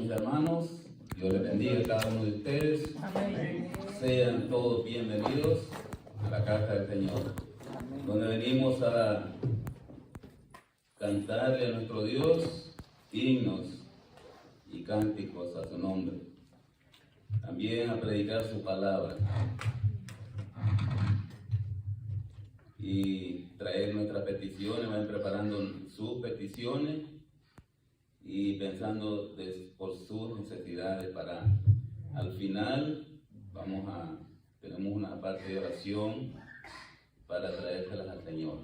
mis hermanos. Dios les bendiga a cada uno de ustedes. Amén. Sean todos bienvenidos a la casa del Señor, donde venimos a cantarle a nuestro Dios himnos y cánticos a su nombre. También a predicar su palabra y traer nuestras peticiones. Vayan preparando sus peticiones y pensando por sus necesidades para al final tenemos una parte de oración para traérselas al Señor.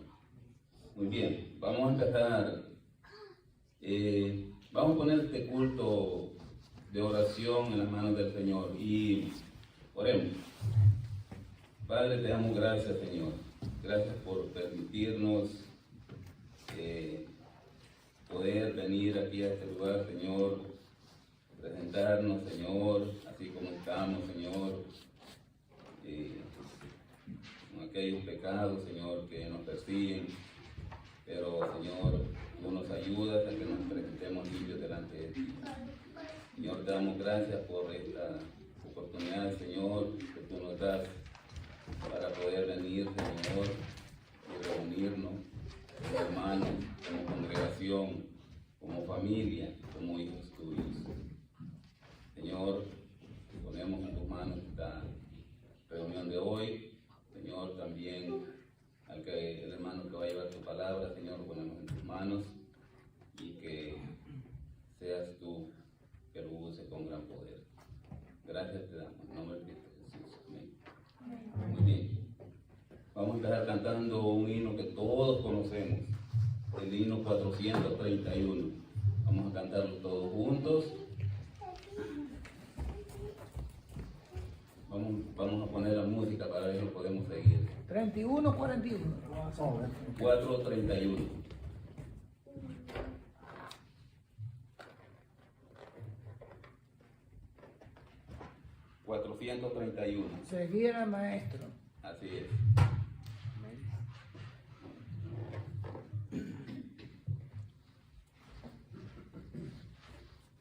Muy bien, vamos a empezar. Vamos a poner este culto de oración en las manos del Señor y oremos. Padre, te damos gracias, Señor. Gracias por permitirnos poder venir aquí a este lugar, Señor, presentarnos, Señor, así como estamos, Señor, con aquellos pecados, Señor, que nos persiguen, pero, Señor, tú nos ayudas a que nos presentemos limpios delante de ti. Señor, te damos gracias por esta oportunidad, Señor, que tú nos das para poder venir, Señor, y reunirnos como hermanos, como congregación, como familia, como hijos tuyos. Señor, ponemos en tus manos esta reunión de hoy. Señor, también el hermano que va a llevar tu palabra, Señor, lo ponemos en tus manos y que seas tú que lo use con gran poder. Gracias te damos en nombre de Cristo Jesús. Amén. Muy bien. Vamos a empezar cantando un himno que todos conocemos, el himno 431. Vamos a cantarlo todos juntos. Vamos a poner la música para ver si podemos seguir. 31, 41. 431. Seguir al maestro. Así es.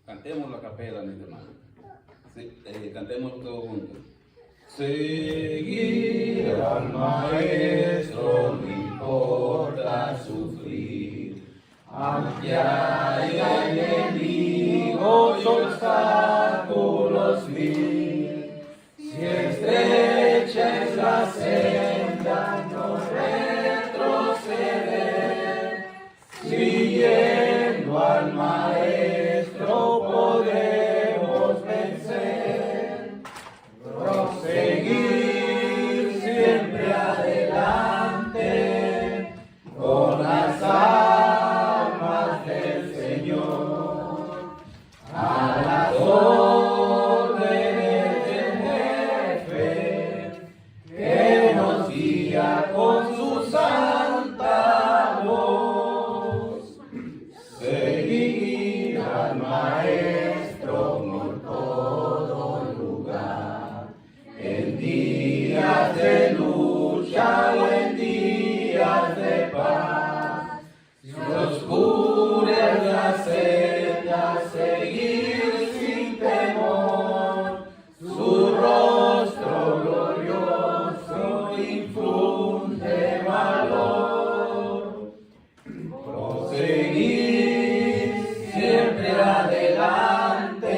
Cantemos la capela, mis hermanos. Sí, cantémoslo todos juntos. Seguir al maestro no importa sufrir, aunque haya enemigos, obstáculos mil. Si estrecha es la senda, no retroceder. Siguiendo al maestro podemos vencer. Proseguir siempre adelante con las armas del Señor. A las órdenes del jefe que nos guía con su santa voz. Seguir al maestro por todo lugar, en días de lucha o en días de paz. Si oscura la senda, seguir sin temor, su rostro glorioso infunde valor. Proseguir siempre adelante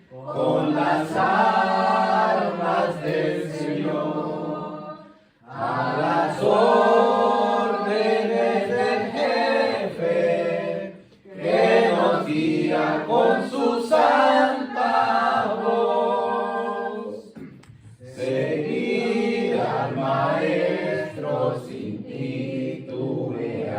con las armas del Señor. A las órdenes del jefe que nos guía con su santa voz. Seguir al maestro sin titubear,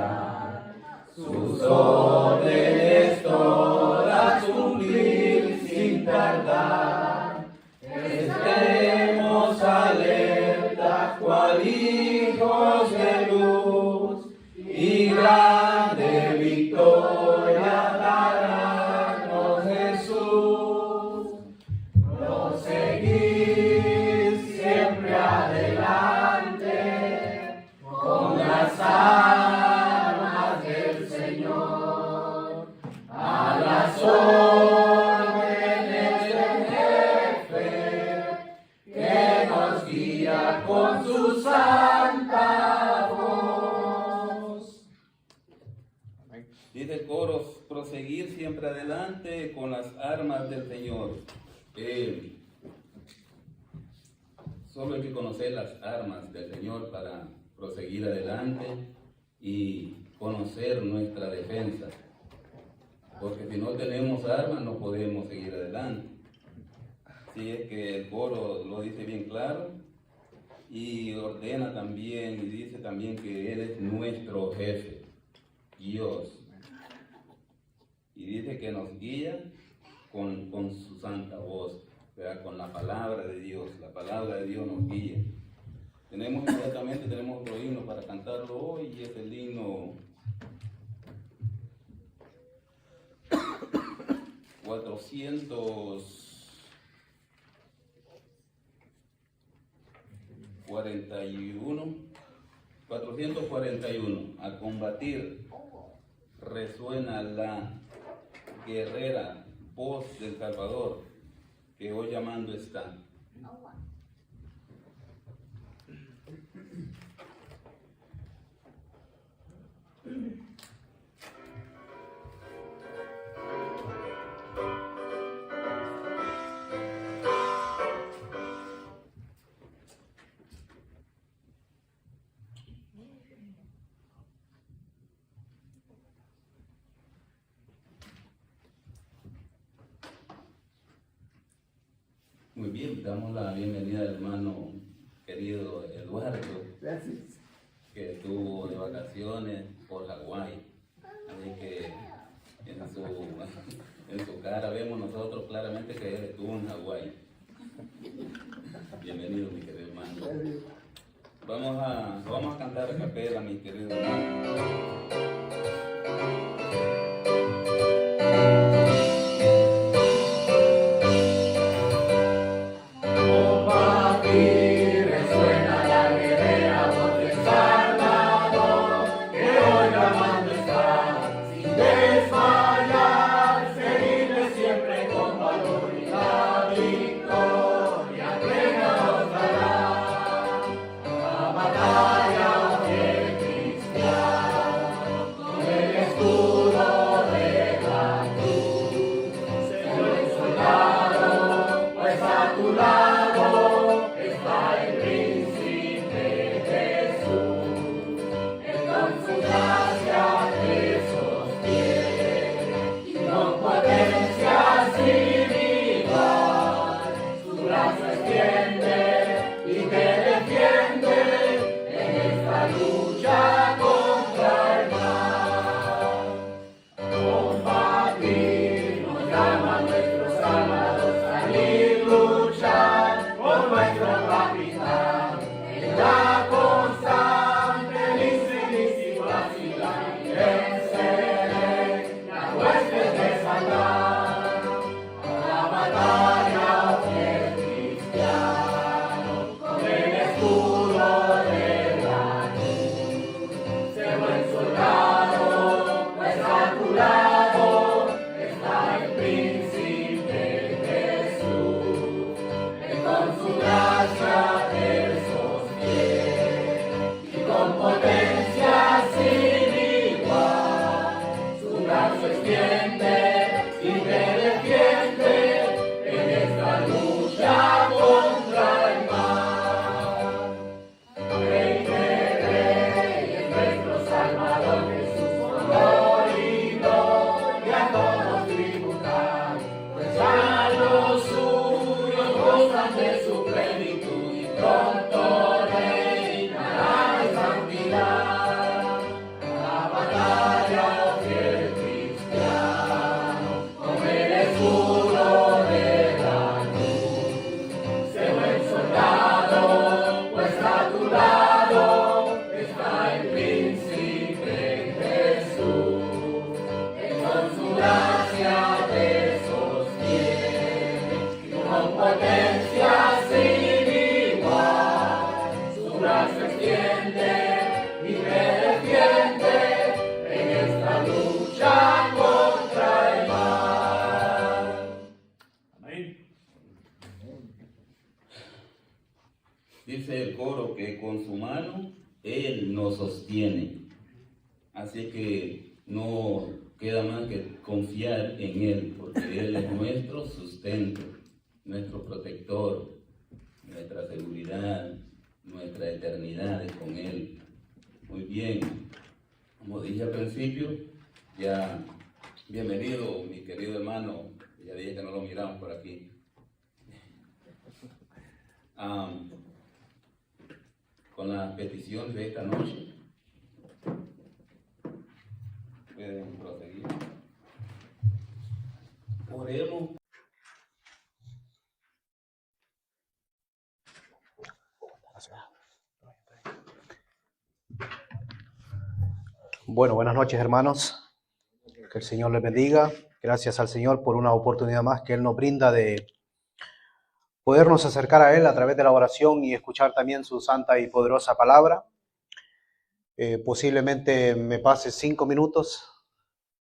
sus órdenes todas cumplir sin tardar. Estemos alerta cual hijos de luz, y grande victoria dará Jesús. adelante con las armas del Señor. Solo hay que conocer las armas del Señor para proseguir adelante y conocer nuestra defensa. Porque si no tenemos armas no podemos seguir adelante. Así es que el coro lo dice bien claro y ordena también y dice también que Él es nuestro jefe, Dios. Y dice que nos guía con su santa voz, ¿verdad? Con la palabra de Dios. La palabra de Dios nos guía. Tenemos otro himno para cantarlo hoy y es el himno 441. A combatir resuena la guerrera voz del Salvador, que hoy llamando está. Muy bien, damos la bienvenida al hermano querido Eduardo. Gracias. Que estuvo de vacaciones por Hawái. Así que en su cara vemos nosotros claramente que él estuvo en Hawái. Bienvenido, mi querido hermano. Vamos a cantar a capela, mi querido hermano. Dice el coro que con su mano Él nos sostiene. Así que no queda más que confiar en Él, porque Él es nuestro sustento, nuestro protector, nuestra seguridad, nuestra eternidad es con Él. Muy bien, como dije al principio, ya bienvenido mi querido hermano, ya dije que no lo miramos por aquí. Con las peticiones de esta noche, pueden proseguir. Oremos. Bueno, buenas noches, hermanos. Que el Señor les bendiga. Gracias al Señor por una oportunidad más que Él nos brinda de podernos acercar a Él a través de la oración y escuchar también su santa y poderosa palabra. Posiblemente me pase 5 minutos,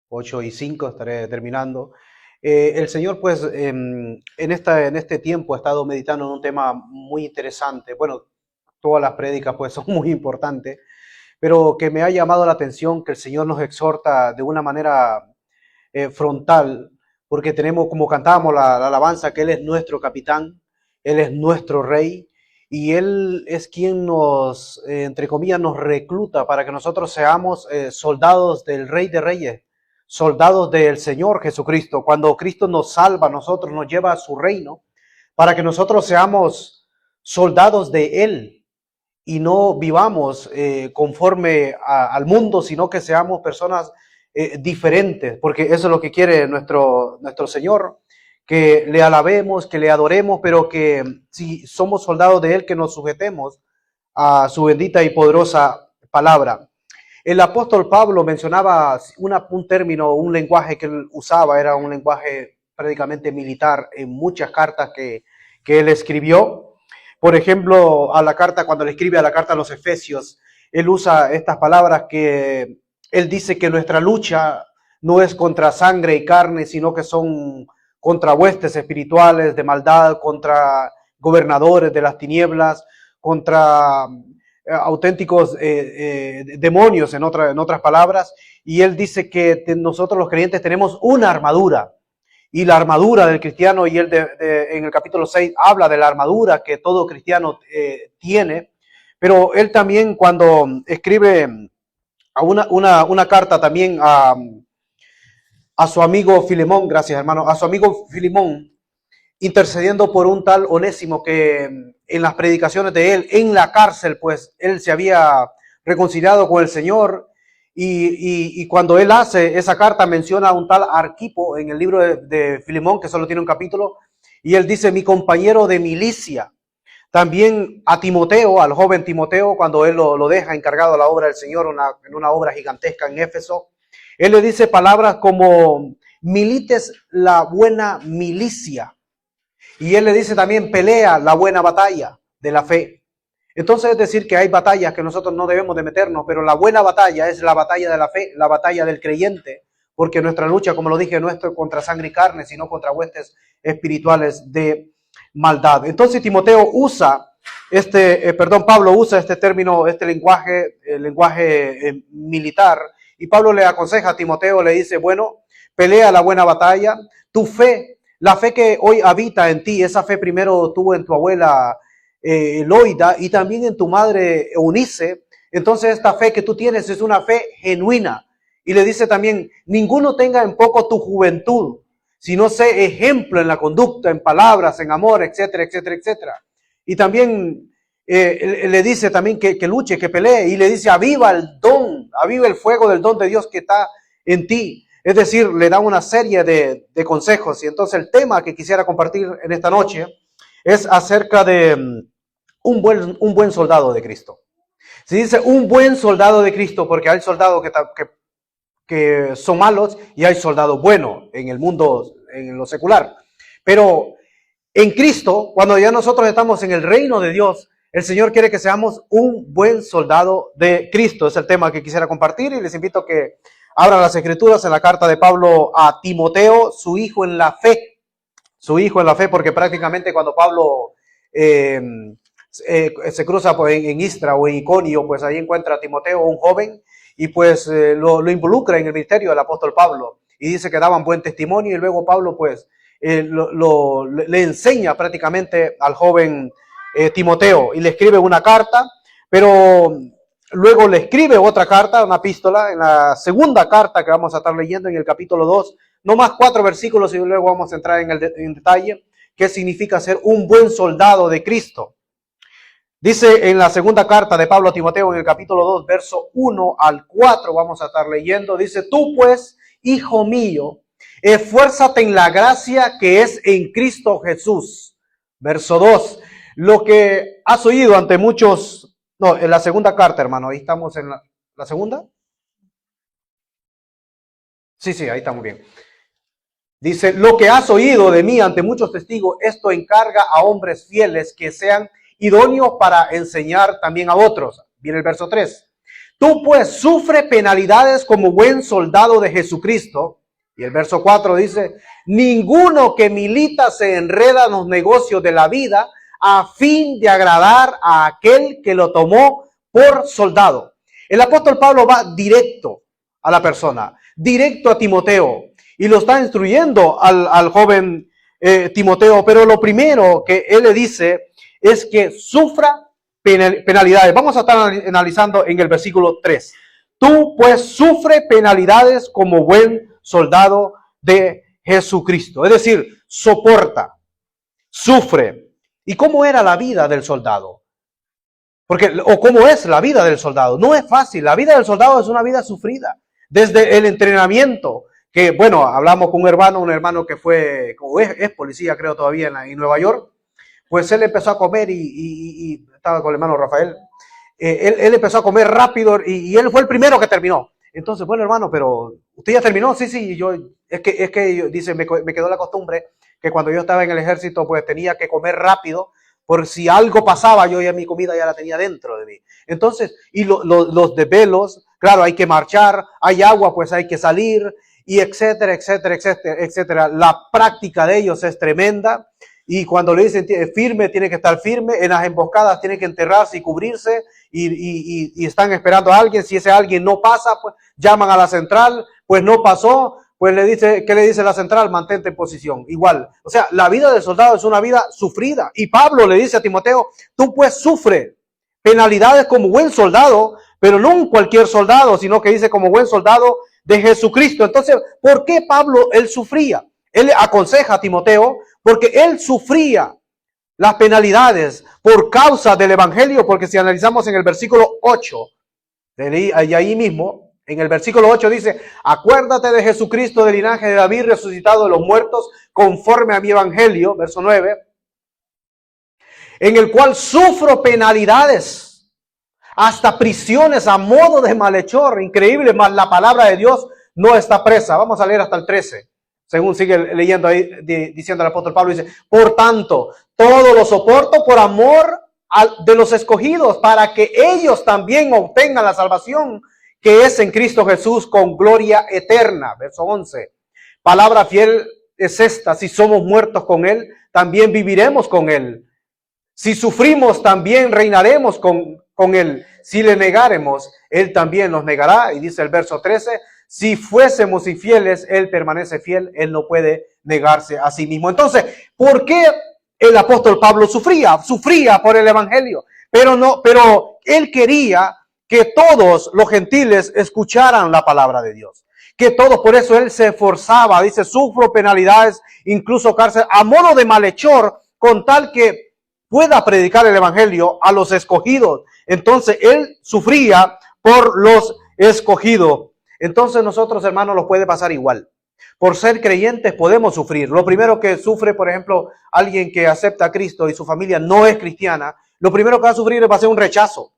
8:05, estaré terminando. El Señor, pues, en este tiempo ha estado meditando en un tema muy interesante. Bueno, todas las prédicas, pues, son muy importantes, pero que me ha llamado la atención que el Señor nos exhorta de una manera frontal, porque tenemos, como cantábamos la alabanza, que Él es nuestro capitán, Él es nuestro rey, y Él es quien nos, entre comillas, nos recluta para que nosotros seamos soldados del Rey de Reyes, soldados del Señor Jesucristo. Cuando Cristo nos salva, nosotros nos lleva a su reino, para que nosotros seamos soldados de Él y no vivamos conforme al mundo, sino que seamos personas diferentes, porque eso es lo que quiere nuestro Señor, que le alabemos, que le adoremos, pero que si somos soldados de Él, que nos sujetemos a su bendita y poderosa palabra. El apóstol Pablo mencionaba un término, un lenguaje que él usaba, era un lenguaje prácticamente militar en muchas cartas que él escribió. Por ejemplo, cuando le escribe a la carta a los Efesios, él usa estas palabras que él dice que nuestra lucha no es contra sangre y carne, sino que son contra huestes espirituales de maldad, contra gobernadores de las tinieblas, contra auténticos demonios, en otras palabras. Y él dice que nosotros los creyentes tenemos una armadura, y la armadura del cristiano, y él en el capítulo 6 habla de la armadura que todo cristiano tiene, pero él también cuando escribe una carta también a su amigo Filemón, gracias hermano, a su amigo Filemón, intercediendo por un tal Onésimo que en las predicaciones de él, en la cárcel, pues él se había reconciliado con el Señor, y cuando él hace esa carta menciona a un tal Arquipo en el libro de Filemón, que solo tiene un capítulo, y él dice, mi compañero de milicia. También a Timoteo, al joven Timoteo, cuando él lo deja encargado a la obra del Señor, en una obra gigantesca en Éfeso, él le dice palabras como, milites la buena milicia. Y él le dice también, pelea la buena batalla de la fe. Entonces es decir que hay batallas que nosotros no debemos de meternos, pero la buena batalla es la batalla de la fe, la batalla del creyente, porque nuestra lucha, como lo dije, no es contra sangre y carne, sino contra huestes espirituales de maldad. Entonces Pablo usa este término, este lenguaje militar, y Pablo le aconseja a Timoteo, le dice, bueno, pelea la buena batalla, tu fe, la fe que hoy habita en ti, esa fe primero tuvo en tu abuela Loida y también en tu madre Eunice. Entonces esta fe que tú tienes es una fe genuina. Y le dice también, ninguno tenga en poco tu juventud, sino sé ejemplo en la conducta, en palabras, en amor, etcétera, etcétera, etcétera. Y también le dice también que luche, que pelee, y le dice, aviva el fuego del don de Dios que está en ti. Es decir, le da una serie de consejos. Y entonces el tema que quisiera compartir en esta noche es acerca de un buen soldado de Cristo. Se dice un buen soldado de Cristo porque hay soldados que son malos y hay soldados buenos en el mundo, en lo secular. Pero en Cristo, cuando ya nosotros estamos en el reino de Dios, el Señor quiere que seamos un buen soldado de Cristo. Es el tema que quisiera compartir y les invito a que abran las Escrituras en la carta de Pablo a Timoteo, su hijo en la fe. Su hijo en la fe, porque prácticamente cuando Pablo se cruza en Istra o en Iconio, pues ahí encuentra a Timoteo, un joven, y pues lo involucra en el ministerio del apóstol Pablo y dice que daban buen testimonio y luego Pablo pues le enseña prácticamente al joven Timoteo y le escribe una carta, pero luego le escribe otra carta, una epístola, en la segunda carta que vamos a estar leyendo en el capítulo 2, no más 4 versículos y luego vamos a entrar en detalle qué significa ser un buen soldado de Cristo. Dice en la segunda carta de Pablo a Timoteo en el capítulo 2, verso 1 al 4, vamos a estar leyendo, dice, tú pues, hijo mío, esfuérzate en la gracia que es en Cristo Jesús. Verso 2, lo que has oído ante muchos, no, en la segunda carta, hermano, ahí estamos en la segunda. Sí, ahí estamos bien. Dice, lo que has oído de mí ante muchos testigos, esto encarga a hombres fieles que sean idóneos para enseñar también a otros. Viene el verso 3. Tú pues sufre penalidades como buen soldado de Jesucristo. Y el verso 4 dice, ninguno que milita se enreda en los negocios de la vida a fin de agradar a aquel que lo tomó por soldado. El apóstol Pablo va directo a la persona, directo a Timoteo, y lo está instruyendo al joven Timoteo, pero lo primero que él le dice es que sufra penalidades. Vamos a estar analizando en el versículo 3. Tú pues sufre penalidades como buen soldado de Jesucristo. Es decir, soporta, sufre. ¿Y cómo era la vida del soldado? O cómo es la vida del soldado. No es fácil. La vida del soldado es una vida sufrida. Desde el entrenamiento, que bueno, hablamos con un hermano que fue, es policía creo todavía en Nueva York. Pues él empezó a comer y estaba con el hermano Rafael. Él empezó a comer rápido y él fue el primero que terminó. Entonces, bueno, hermano, pero ¿usted ya terminó? Sí, es que dice, me quedó la costumbre que cuando yo estaba en el ejército, pues tenía que comer rápido, por si algo pasaba, yo ya mi comida ya la tenía dentro de mí. Entonces, y los desvelos, claro, hay que marchar, hay agua, pues hay que salir, y etcétera, etcétera, etcétera, etcétera. La práctica de ellos es tremenda. Y cuando le dicen firme, tiene que estar firme. En las emboscadas tiene que enterrarse y cubrirse. Y están esperando a alguien. Si ese alguien no pasa, pues llaman a la central. Pues no pasó. Pues ¿qué le dice la central? Mantente en posición. Igual. O sea, la vida del soldado es una vida sufrida. Y Pablo le dice a Timoteo, tú pues sufre penalidades como buen soldado, pero no un cualquier soldado, sino que dice como buen soldado de Jesucristo. Entonces, ¿por qué Pablo él sufría? Él aconseja a Timoteo porque él sufría las penalidades por causa del evangelio, porque si analizamos en el versículo 8, y ahí mismo, en el versículo 8 dice, acuérdate de Jesucristo del linaje de David, resucitado de los muertos, conforme a mi evangelio, verso 9, en el cual sufro penalidades, hasta prisiones a modo de malhechor, increíble, mas la palabra de Dios no está presa. Vamos a leer hasta el 13. Según sigue leyendo ahí, diciendo el apóstol Pablo, dice, por tanto, todo lo soporto por amor de los escogidos, para que ellos también obtengan la salvación que es en Cristo Jesús con gloria eterna. Verso 11. Palabra fiel es esta, si somos muertos con Él, también viviremos con Él. Si sufrimos, también reinaremos con Él. Si le negaremos, Él también nos negará. Y dice el verso 13, si fuésemos infieles, Él permanece fiel, Él no puede negarse a sí mismo. Entonces, ¿por qué el apóstol Pablo sufría? Sufría por el evangelio, pero él quería que todos los gentiles escucharan la palabra de Dios. Que todos, por eso él se esforzaba, dice, sufro penalidades, incluso cárcel, a modo de malhechor, con tal que pueda predicar el evangelio a los escogidos. Entonces, él sufría por los escogidos. Entonces nosotros, hermanos, nos puede pasar igual. Por ser creyentes podemos sufrir. Lo primero que sufre, por ejemplo, alguien que acepta a Cristo y su familia no es cristiana, lo primero que va a sufrir va a ser un rechazo.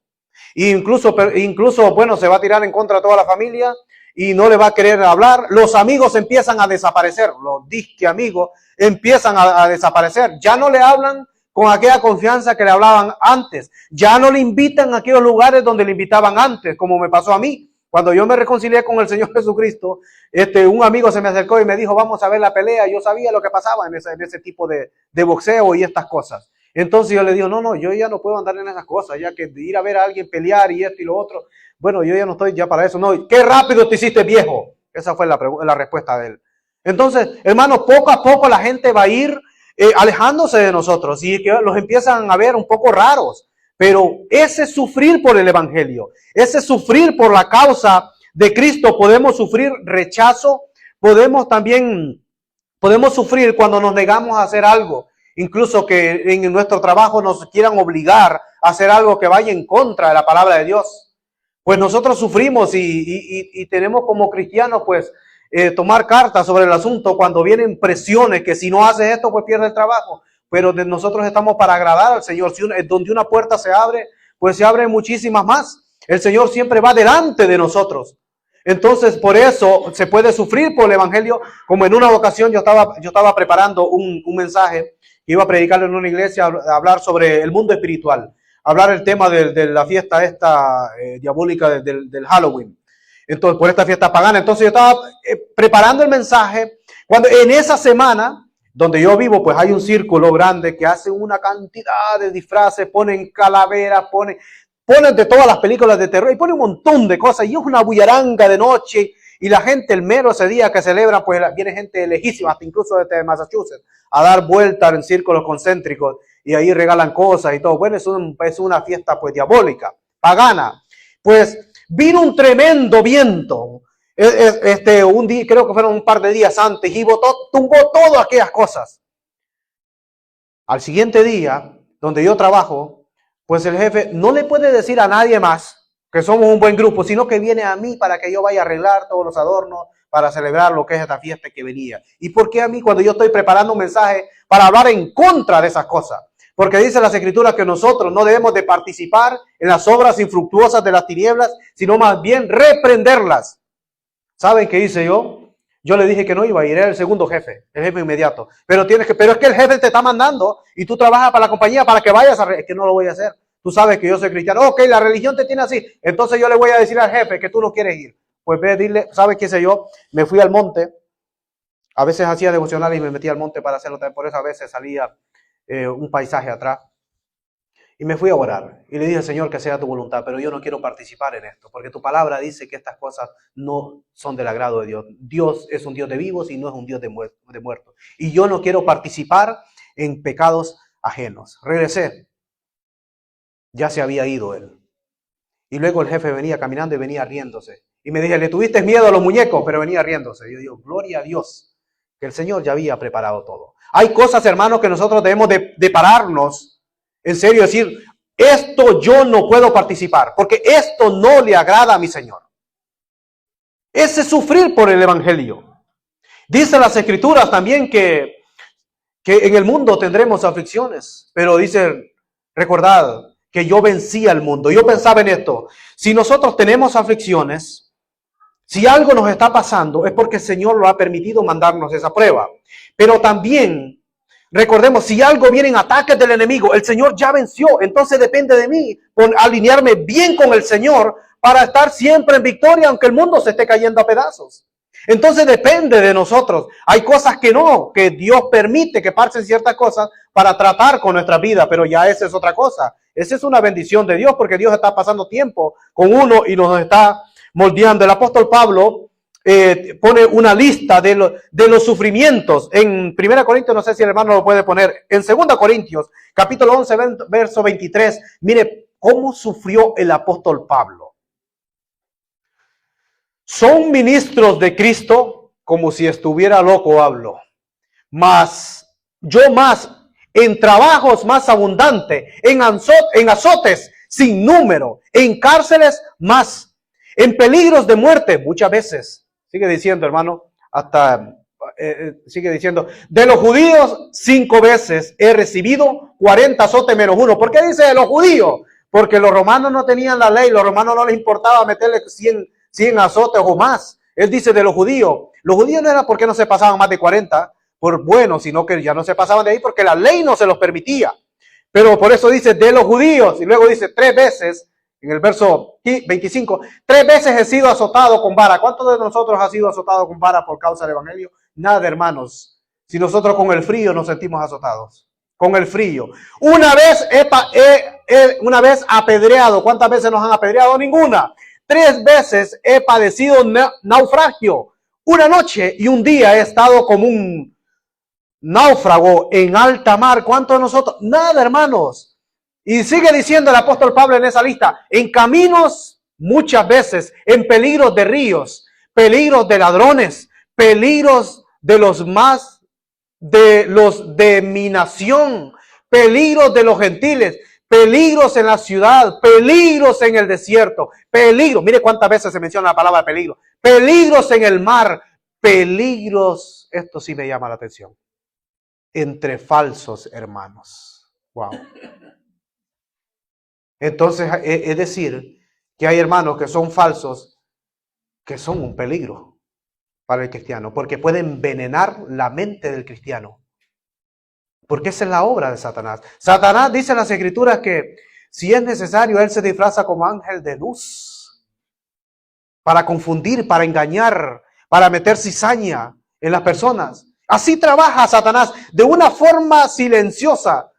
E incluso, bueno, se va a tirar en contra de toda la familia y no le va a querer hablar. Los amigos empiezan a desaparecer. Los disque amigos empiezan a desaparecer. Ya no le hablan con aquella confianza que le hablaban antes. Ya no le invitan a aquellos lugares donde le invitaban antes, como me pasó a mí. Cuando yo me reconcilié con el Señor Jesucristo, un amigo se me acercó y me dijo, vamos a ver la pelea. Yo sabía lo que pasaba en ese tipo de boxeo y estas cosas. Entonces yo le digo, no, yo ya no puedo andar en esas cosas, ya que ir a ver a alguien pelear y esto y lo otro, bueno, yo ya no estoy ya para eso. No, qué rápido te hiciste viejo. Esa fue la respuesta de él. Entonces, hermano, poco a poco la gente va a ir alejándose de nosotros y que los empiezan a ver un poco raros. Pero ese sufrir por el evangelio, ese sufrir por la causa de Cristo, podemos sufrir rechazo, podemos sufrir cuando nos negamos a hacer algo, incluso que en nuestro trabajo nos quieran obligar a hacer algo que vaya en contra de la palabra de Dios. Pues nosotros sufrimos y tenemos como cristianos pues tomar cartas sobre el asunto cuando vienen presiones que si no haces esto pues pierde el trabajo. Pero nosotros estamos para agradar al Señor. Donde una puerta se abre, pues se abren muchísimas más. El Señor siempre va delante de nosotros. Entonces, por eso se puede sufrir por el evangelio. Como en una ocasión yo estaba preparando un mensaje que iba a predicar en una iglesia, a hablar sobre el mundo espiritual, hablar el tema de la fiesta esta diabólica del Halloween. Entonces, por esta fiesta pagana. Entonces yo estaba preparando el mensaje cuando en esa semana donde yo vivo, pues hay un círculo grande que hace una cantidad de disfraces, ponen calaveras, ponen de todas las películas de terror y ponen un montón de cosas. Y es una bullaranga de noche y la gente, el mero ese día que celebran, pues viene gente lejísima, hasta incluso desde Massachusetts, a dar vueltas en círculos concéntricos y ahí regalan cosas y todo. Bueno, es una fiesta pues diabólica, pagana. Pues vino un tremendo viento. Un día, creo que fueron un par de días antes, y tumbó todas aquellas cosas. Al siguiente día, donde yo trabajo, pues el jefe no le puede decir a nadie más que somos un buen grupo, sino que viene a mí para que yo vaya a arreglar todos los adornos para celebrar lo que es esta fiesta que venía. ¿Y por qué a mí cuando yo estoy preparando un mensaje para hablar en contra de esas cosas? Porque dice las Escrituras que nosotros no debemos de participar en las obras infructuosas de las tinieblas, sino más bien reprenderlas. ¿Saben qué hice yo? Yo le dije que no iba a ir, era el segundo jefe, el jefe inmediato. Pero es que el jefe te está mandando y tú trabajas para la compañía para que vayas es que no lo voy a hacer. Tú sabes que yo soy cristiano. Ok, la religión te tiene así. Entonces yo le voy a decir al jefe que tú no quieres ir. Pues ve a dile, ¿sabes qué hice yo? Me fui al monte. A veces hacía devocionales y me metía al monte para hacerlo también. Por eso a veces salía un paisaje atrás. Y me fui a orar y le dije, Señor, que sea tu voluntad, pero yo no quiero participar en esto, porque tu palabra dice que estas cosas no son del agrado de Dios. Dios es un Dios de vivos y no es un Dios de muertos. Y yo no quiero participar en pecados ajenos. Regresé. Ya se había ido él. Y luego el jefe venía caminando y venía riéndose. Y me dije, ¿le tuviste miedo a los muñecos? Pero venía riéndose. Y yo digo, gloria a Dios, que el Señor ya había preparado todo. Hay cosas, hermanos, que nosotros debemos de pararnos. En serio, decir, esto yo no puedo participar, porque esto no le agrada a mi Señor. Ese sufrir por el evangelio. Dice las Escrituras también que en el mundo tendremos aflicciones, pero dice, recordad que yo vencí al mundo. Yo pensaba en esto, si nosotros tenemos aflicciones, si algo nos está pasando, es porque el Señor lo ha permitido mandarnos esa prueba. Pero también recordemos, si algo viene en ataques del enemigo, el Señor ya venció. Entonces depende de mí alinearme bien con el Señor para estar siempre en victoria, aunque el mundo se esté cayendo a pedazos. Entonces depende de nosotros. Hay cosas que Dios permite que pasen ciertas cosas para tratar con nuestra vida, pero ya esa es otra cosa. Esa es una bendición de Dios, porque Dios está pasando tiempo con uno y nos está moldeando. El apóstol Pablo pone una lista de los sufrimientos en 1 Corintios, no sé si el hermano lo puede poner, en 2 Corintios, capítulo 11, verso 23, mire cómo sufrió el apóstol Pablo. Son ministros de Cristo, como si estuviera loco hablo, yo más, en trabajos más abundantes, en azotes sin número, en cárceles más, en peligros de muerte muchas veces. Sigue diciendo, hermano, sigue diciendo, de los judíos 5 veces he recibido 40 azotes menos 1. ¿Por qué dice de los judíos? Porque los romanos no tenían la ley, los romanos no les importaba meterle 100 azotes o más. Él dice de los judíos. Los judíos no era porque no se pasaban más de 40 por bueno, sino que ya no se pasaban de ahí porque la ley no se los permitía. Pero por eso dice de los judíos, y luego dice 3 veces, en el verso 25, 3 veces he sido azotado con vara. ¿Cuántos de nosotros ha sido azotado con vara por causa del evangelio? Nada, hermanos. Si nosotros con el frío nos sentimos azotados. con el frío. Una vez apedreado. ¿Cuántas veces nos han apedreado? Ninguna. 3 veces he padecido naufragio. Una noche y un día he estado como un náufrago en alta mar. ¿Cuántos de nosotros? Nada, hermanos. Y sigue diciendo el apóstol Pablo en esa lista, en caminos muchas veces, en peligros de ríos, peligros de ladrones, peligros de los de mi nación, peligros de los gentiles, peligros en la ciudad, peligros en el desierto, peligros, mire cuántas veces se menciona la palabra peligro, peligros en el mar, peligros, esto sí me llama la atención, entre falsos hermanos. Wow. Entonces, es decir, que hay hermanos que son falsos, que son un peligro para el cristiano, porque pueden envenenar la mente del cristiano. Porque esa es la obra de Satanás. Satanás dice en las Escrituras que si es necesario, él se disfraza como ángel de luz para confundir, para engañar, para meter cizaña en las personas. Así trabaja Satanás de una forma silenciosa,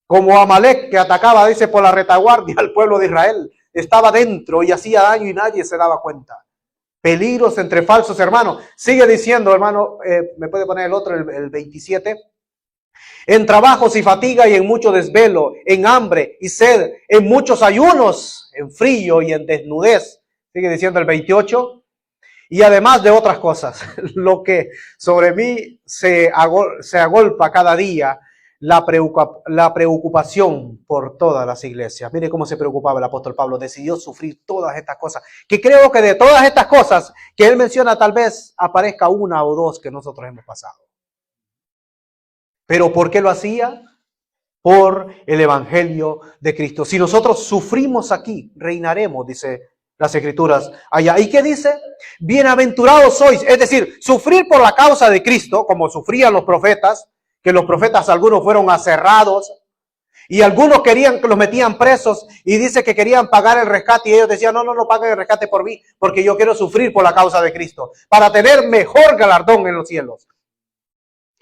como Amalek que atacaba, dice, por la retaguardia al pueblo de Israel. Estaba dentro y hacía daño y nadie se daba cuenta. Peligros entre falsos hermanos. Sigue diciendo, hermano, me puede poner el otro, el 27. En trabajos y fatiga y en mucho desvelo, en hambre y sed, en muchos ayunos, en frío y en desnudez. Sigue diciendo el 28. Y además de otras cosas, lo que sobre mí se agolpa cada día, la preocupación por todas las iglesias. Mire cómo se preocupaba el apóstol Pablo. Decidió sufrir todas estas cosas. Que creo que de todas estas cosas que él menciona, tal vez aparezca una o dos que nosotros hemos pasado. ¿Pero por qué lo hacía? Por el evangelio de Cristo. Si nosotros sufrimos aquí, reinaremos, dice las Escrituras allá. ¿Y qué dice? Bienaventurados sois. Es decir, sufrir por la causa de Cristo, como sufrían los profetas, que los profetas algunos fueron aserrados y algunos querían que los metían presos y dice que querían pagar el rescate y ellos decían, no paguen el rescate por mí porque yo quiero sufrir por la causa de Cristo para tener mejor galardón en los cielos.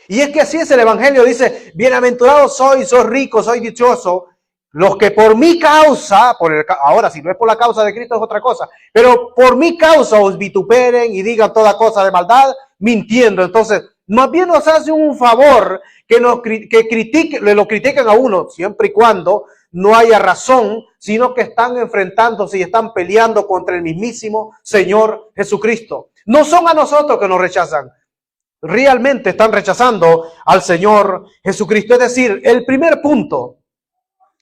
Y es que así es el evangelio, dice, bienaventurados sois ricos, sois dichoso, los que por mi causa, ahora si no es por la causa de Cristo es otra cosa, pero por mi causa os vituperen y digan toda cosa de maldad, mintiendo. Entonces, más bien nos hace un favor que lo critiquen a uno, siempre y cuando no haya razón, sino que están enfrentándose y están peleando contra el mismísimo Señor Jesucristo. No son a nosotros que nos rechazan, realmente están rechazando al Señor Jesucristo. Es decir, el primer punto,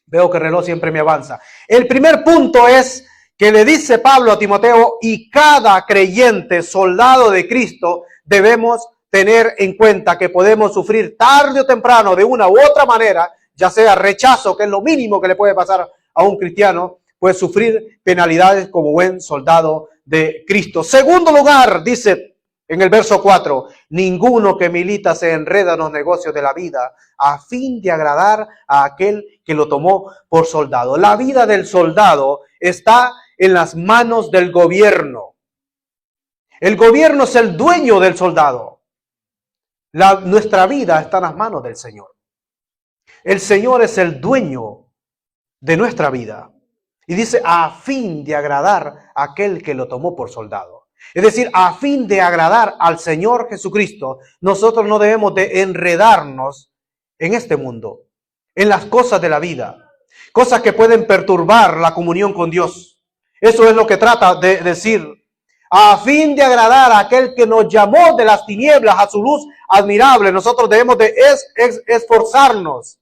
veo que el reloj siempre me avanza, el primer punto es que le dice Pablo a Timoteo, y cada creyente, soldado de Cristo, debemos tener en cuenta que podemos sufrir tarde o temprano de una u otra manera, ya sea rechazo, que es lo mínimo que le puede pasar a un cristiano, pues sufrir penalidades como buen soldado de Cristo. Segundo lugar, dice en el verso 4, ninguno que milita se enreda en los negocios de la vida a fin de agradar a aquel que lo tomó por soldado. La vida del soldado está en las manos del gobierno. El gobierno es el dueño del soldado. Nuestra vida está en las manos del Señor. El Señor es el dueño de nuestra vida. Y dice, a fin de agradar a aquel que lo tomó por soldado. Es decir, a fin de agradar al Señor Jesucristo, nosotros no debemos de enredarnos en este mundo, en las cosas de la vida, cosas que pueden perturbar la comunión con Dios. Eso es lo que trata de decir. A fin de agradar a aquel que nos llamó de las tinieblas a su luz admirable, nosotros debemos de esforzarnos.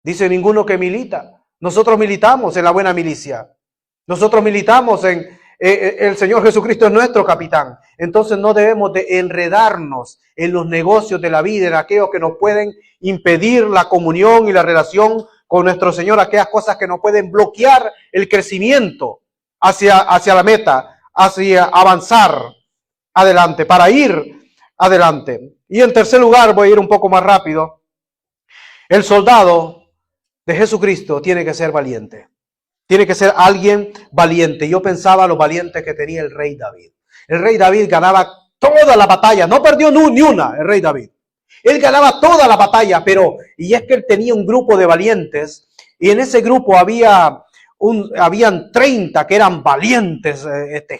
Dice, ninguno que milita. Nosotros militamos en la buena milicia. Nosotros militamos en el Señor Jesucristo es nuestro capitán. Entonces no debemos de enredarnos en los negocios de la vida, en aquellos que nos pueden impedir la comunión y la relación con nuestro Señor, aquellas cosas que nos pueden bloquear el crecimiento hacia la meta, hacia avanzar adelante, para ir adelante. Y en tercer lugar, voy a ir un poco más rápido, el soldado de Jesucristo tiene que ser valiente. Tiene que ser alguien valiente. Yo pensaba los valientes que tenía el rey David. El rey David ganaba todas las batallas, no perdió ni una, el rey David. Él ganaba toda la batalla, pero, y es que él tenía un grupo de valientes, y en ese grupo habían 30 que eran valientes,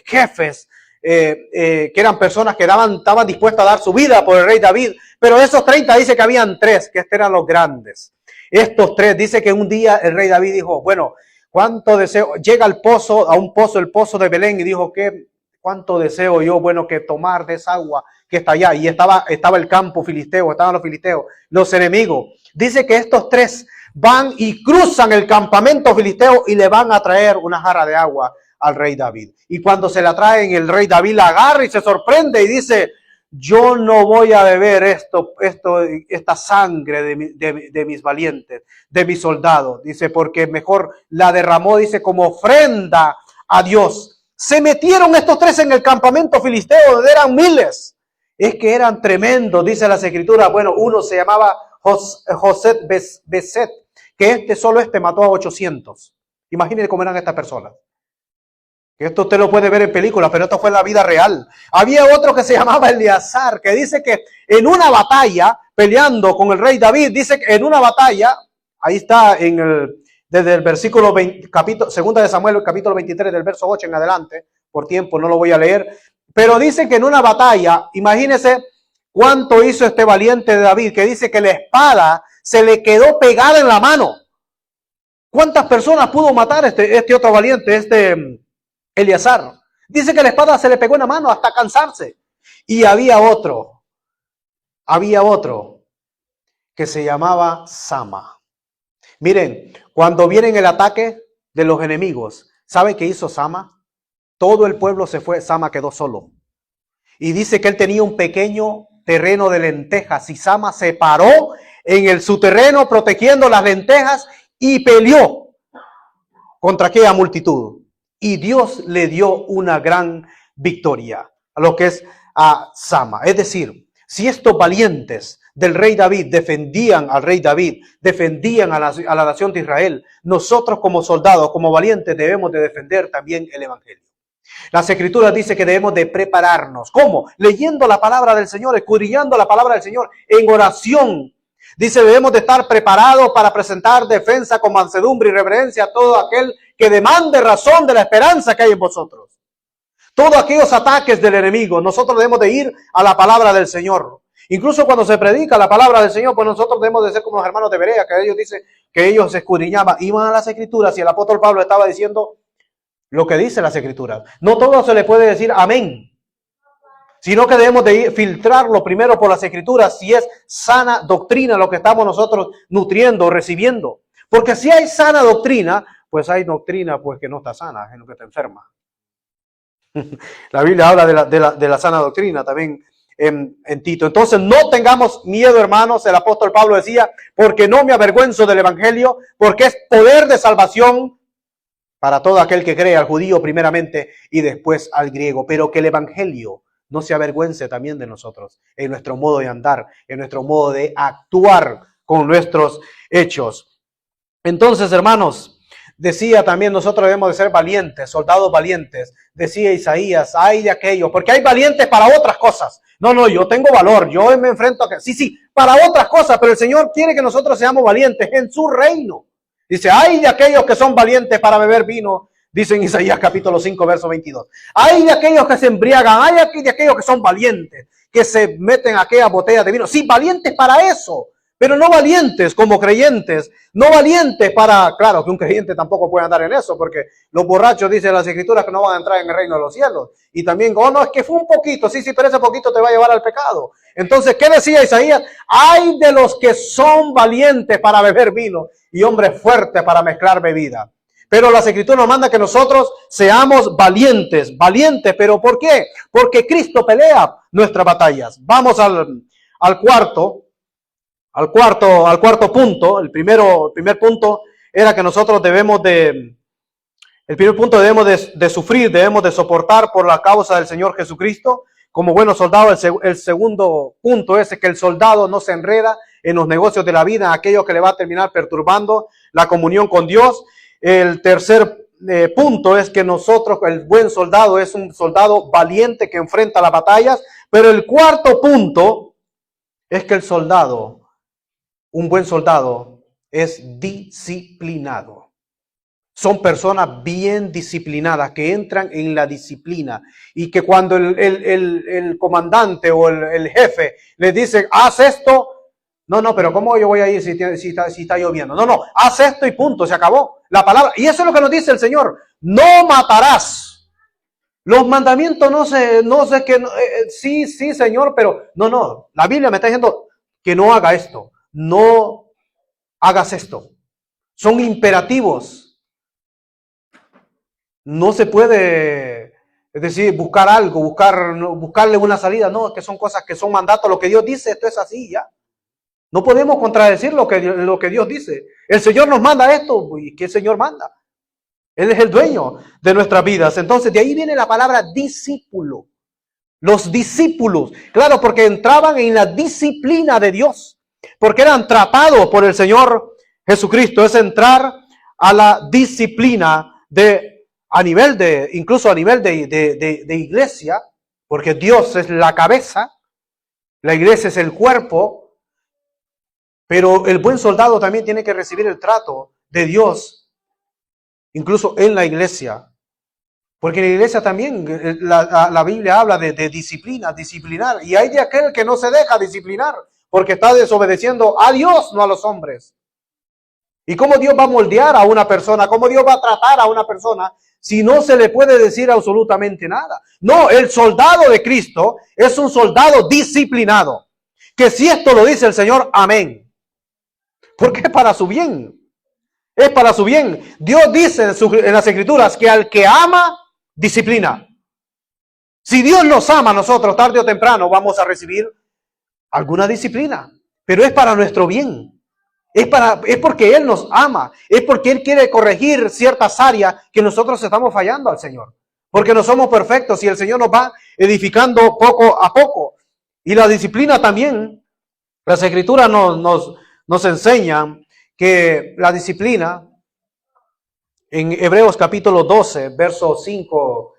jefes, que eran personas que estaban dispuestas a dar su vida por el rey David, pero de esos 30 dice que habían 3, que eran los grandes. Estos 3, dice que un día el rey David dijo, bueno, cuánto deseo, llega al pozo, a un pozo, el pozo de Belén, y dijo, cuánto deseo yo, bueno, que tomar de esa agua que está allá. Y estaba el campo filisteo, estaban los filisteos, los enemigos. Dice que estos 3 van y cruzan el campamento filisteo y le van a traer una jarra de agua al rey David. Y cuando se la traen, el rey David la agarra y se sorprende y dice, yo no voy a beber esta sangre de mis valientes, de mis soldados. Dice, porque mejor la derramó, dice, como ofrenda a Dios. Se metieron estos 3 en el campamento filisteo, donde eran miles. Es que eran tremendos, dice las escrituras. Bueno, uno se llamaba José Beset, que solo mató a 800. Imagínense cómo eran estas personas. Esto usted lo puede ver en películas, pero esto fue en la vida real. Había otro que se llamaba Eleazar, que dice que en una batalla, peleando con el rey David, dice que en una batalla, ahí está desde el versículo 20, segunda de Samuel, capítulo 23, del verso 8 en adelante, por tiempo no lo voy a leer, pero dice que en una batalla, imagínese cuánto hizo este valiente de David, que dice que la espada se le quedó pegada en la mano. ¿Cuántas personas pudo matar este otro valiente, Eleazar? Dice que la espada se le pegó en la mano hasta cansarse. Y había otro que se llamaba Sama. Miren, cuando viene el ataque de los enemigos, ¿sabe qué hizo Sama? Todo el pueblo se fue, Sama quedó solo. Y dice que él tenía un pequeño terreno de lentejas y Sama se paró en su terreno protegiendo las lentejas y peleó contra aquella multitud. Y Dios le dio una gran victoria a lo que es a Sama. Es decir, si estos valientes del rey David defendían al rey David, defendían a la nación de Israel, nosotros como soldados, como valientes, debemos de defender también el evangelio. Las escrituras dicen que debemos de prepararnos. ¿Cómo? Leyendo la palabra del Señor, escudriñando la palabra del Señor, en oración. Dice, debemos de estar preparados para presentar defensa con mansedumbre y reverencia a todo aquel que demande razón de la esperanza que hay en vosotros. Todos aquellos ataques del enemigo, nosotros debemos de ir a la palabra del Señor. Incluso cuando se predica la palabra del Señor, pues nosotros debemos de ser como los hermanos de Berea, que ellos dicen que ellos escudriñaban, iban a las escrituras y el apóstol Pablo estaba diciendo lo que dice las escrituras. No todo se le puede decir amén, sino que debemos de filtrarlo primero por las escrituras si es sana doctrina lo que estamos nosotros nutriendo, recibiendo. Porque si hay sana doctrina, pues hay doctrina pues que no está sana, es lo que te enferma. La Biblia habla de la sana doctrina también en Tito. Entonces no tengamos miedo, hermanos. El apóstol Pablo decía, porque no me avergüenzo del evangelio, porque es poder de salvación para todo aquel que cree, al judío primeramente y después al griego. Pero que el evangelio no se avergüence también de nosotros, en nuestro modo de andar, en nuestro modo de actuar con nuestros hechos. Entonces, hermanos, decía también, nosotros debemos de ser valientes, soldados valientes. Decía Isaías, ay de aquellos, porque hay valientes para otras cosas. No, yo tengo valor, yo me enfrento a... Sí, para otras cosas, pero el Señor quiere que nosotros seamos valientes en su reino. Dice, ay de aquellos que son valientes para beber vino, dice en Isaías capítulo 5, verso 22. Hay de aquelos que se embriagan, hay de aquellos que son valientes, que se meten aquellas botellas de vino. Sí, valientes para eso, pero no valientes como creyentes, no valientes para... Claro que un creyente tampoco puede andar en eso, porque los borrachos, dicen las escrituras, que no van a entrar en el reino de los cielos. Y también, no, es que fue un poquito, sí, pero ese poquito te va a llevar al pecado. Entonces, ¿qué decía Isaías? Hay de los que son valientes para beber vino y hombres fuertes para mezclar bebida. Pero las escrituras nos mandan que nosotros seamos valientes, ¿pero por qué? Porque Cristo pelea nuestras batallas. Vamos al cuarto punto. El primer punto era que nosotros debemos de sufrir, debemos de soportar por la causa del Señor Jesucristo como buenos soldados. El segundo punto es que el soldado no se enreda en los negocios de la vida, aquello que le va a terminar perturbando la comunión con Dios. El tercer punto es que nosotros, el buen soldado es un soldado valiente que enfrenta las batallas. Pero el cuarto punto es que el soldado, un buen soldado, es disciplinado. Son personas bien disciplinadas, que entran en la disciplina y que cuando el comandante o el jefe les dice, haz esto, no, pero ¿cómo yo voy a ir si está lloviendo? No, haz esto y punto, se acabó. La palabra, y eso es lo que nos dice el Señor, no matarás. Los mandamientos no sé que, sí, Señor, pero no, la Biblia me está diciendo que no haga esto, no hagas esto. Son imperativos. No se puede, es decir, buscar algo, buscarle una salida. No, que son cosas que son mandatos. Lo que Dios dice, esto es así ya. No podemos contradecir lo que Dios dice. El Señor nos manda esto, ¿y qué el Señor manda? Él es el dueño de nuestras vidas. Entonces, de ahí viene la palabra discípulo. Los discípulos, claro, porque entraban en la disciplina de Dios, porque eran tratados por el Señor Jesucristo. Es entrar a la disciplina incluso a nivel de iglesia, porque Dios es la cabeza, la iglesia es el cuerpo, pero el buen soldado también tiene que recibir el trato de Dios, incluso en la iglesia. Porque en la iglesia también la Biblia habla de disciplinar. Y hay de aquel que no se deja disciplinar, porque está desobedeciendo a Dios, no a los hombres. ¿Y cómo Dios va a moldear a una persona? ¿Cómo Dios va a tratar a una persona si no se le puede decir absolutamente nada? No, el soldado de Cristo es un soldado disciplinado. Que si esto lo dice el Señor, amén. Porque es para su bien. Es para su bien. Dios dice en las Escrituras que al que ama, disciplina. Si Dios nos ama a nosotros, tarde o temprano vamos a recibir alguna disciplina. Pero es para nuestro bien. Es porque Él nos ama. Es porque Él quiere corregir ciertas áreas que nosotros estamos fallando al Señor. Porque no somos perfectos y el Señor nos va edificando poco a poco. Y la disciplina también. Las Escrituras nos enseñan que la disciplina, en Hebreos capítulo 12, verso 5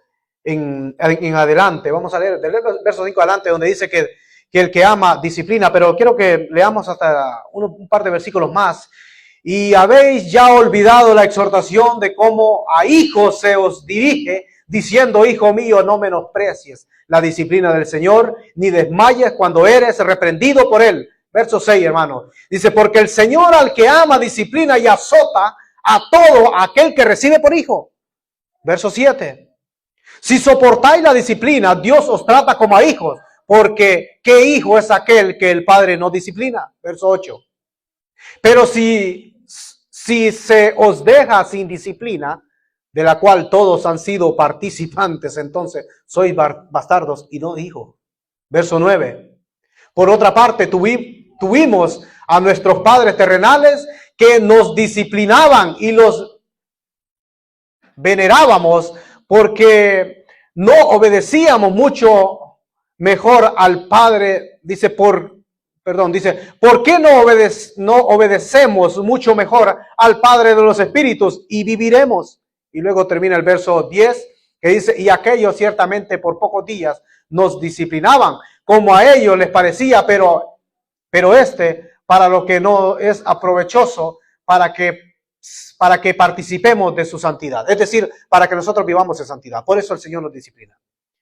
en adelante, vamos a leer del verso 5 adelante, donde dice que el que ama disciplina, pero quiero que leamos hasta un par de versículos más. Y habéis ya olvidado la exhortación de cómo a hijos se os dirige, diciendo, hijo mío, no menosprecies la disciplina del Señor, ni desmayes cuando eres reprendido por Él. Verso 6, hermano. Dice, porque el Señor al que ama disciplina y azota a todo aquel que recibe por hijo. Verso 7. Si soportáis la disciplina, Dios os trata como a hijos, porque ¿qué hijo es aquel que el Padre no disciplina? Verso 8. Pero si se os deja sin disciplina, de la cual todos han sido participantes, entonces sois bastardos y no hijos. Verso 9. Por otra parte, tuvimos a nuestros padres terrenales que nos disciplinaban y los venerábamos porque no obedecíamos mucho mejor al Padre. Dice, ¿por qué no obedecemos mucho mejor al Padre de los Espíritus y viviremos? Y luego termina el verso 10 que dice, y aquellos ciertamente por pocos días nos disciplinaban como a ellos les parecía, pero para lo que no es aprovechoso, para que participemos de su santidad. Es decir, para que nosotros vivamos en santidad. Por eso el Señor nos disciplina.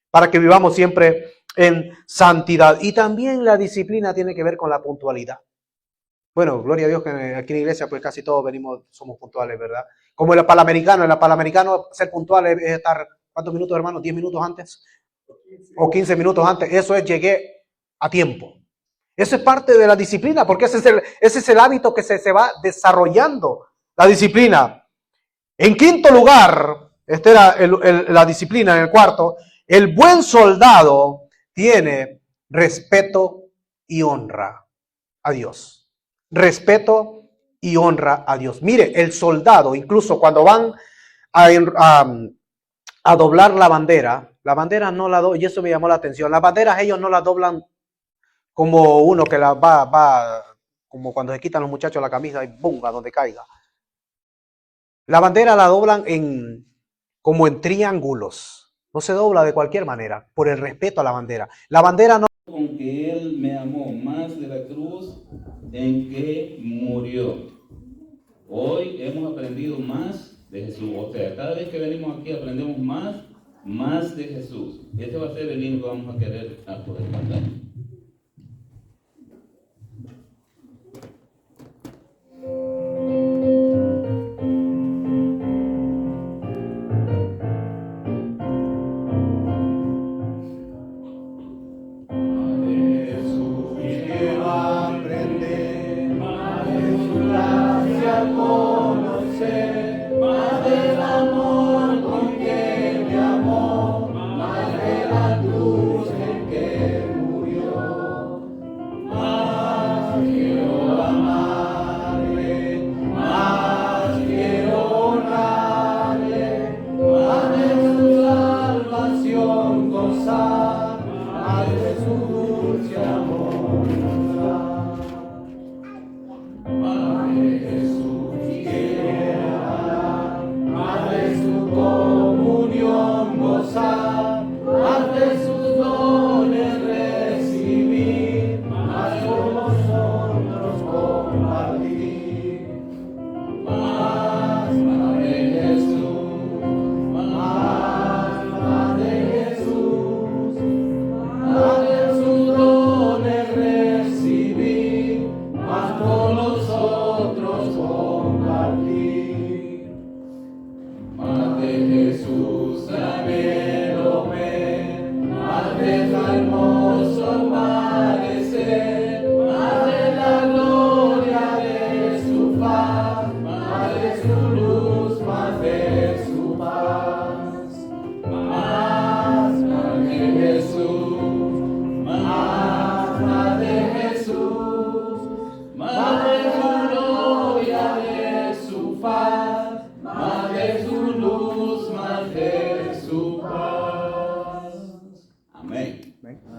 Para que vivamos siempre en santidad. Y también la disciplina tiene que ver con la puntualidad. Bueno, gloria a Dios que aquí en la iglesia pues casi todos somos puntuales, ¿verdad? Como en el Panamericano ser puntual es estar, ¿cuántos minutos, hermano? ¿10 minutos antes? O 15 minutos antes. Eso es, llegué a tiempo. Eso es parte de la disciplina, porque ese es el hábito que se va desarrollando, la disciplina. En quinto lugar, esta era la disciplina. En el cuarto, el buen soldado tiene respeto y honra a Dios. Respeto y honra a Dios. Mire, el soldado, incluso cuando van a doblar la bandera no la doblan, y eso me llamó la atención. Las banderas ellos no las doblan como uno que la va, como cuando se quitan los muchachos la camisa y ¡bum!, a donde caiga. La bandera la doblan como en triángulos. No se dobla de cualquier manera, por el respeto a la bandera. La bandera no... Con que Él me amó más de la cruz en que murió. Hoy hemos aprendido más de Jesús. O sea, cada vez que venimos aquí aprendemos más de Jesús. Este va a ser el himno que vamos a querer poder cantar.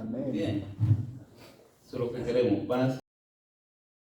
Amén. Bien. Eso es lo que queremos, paz.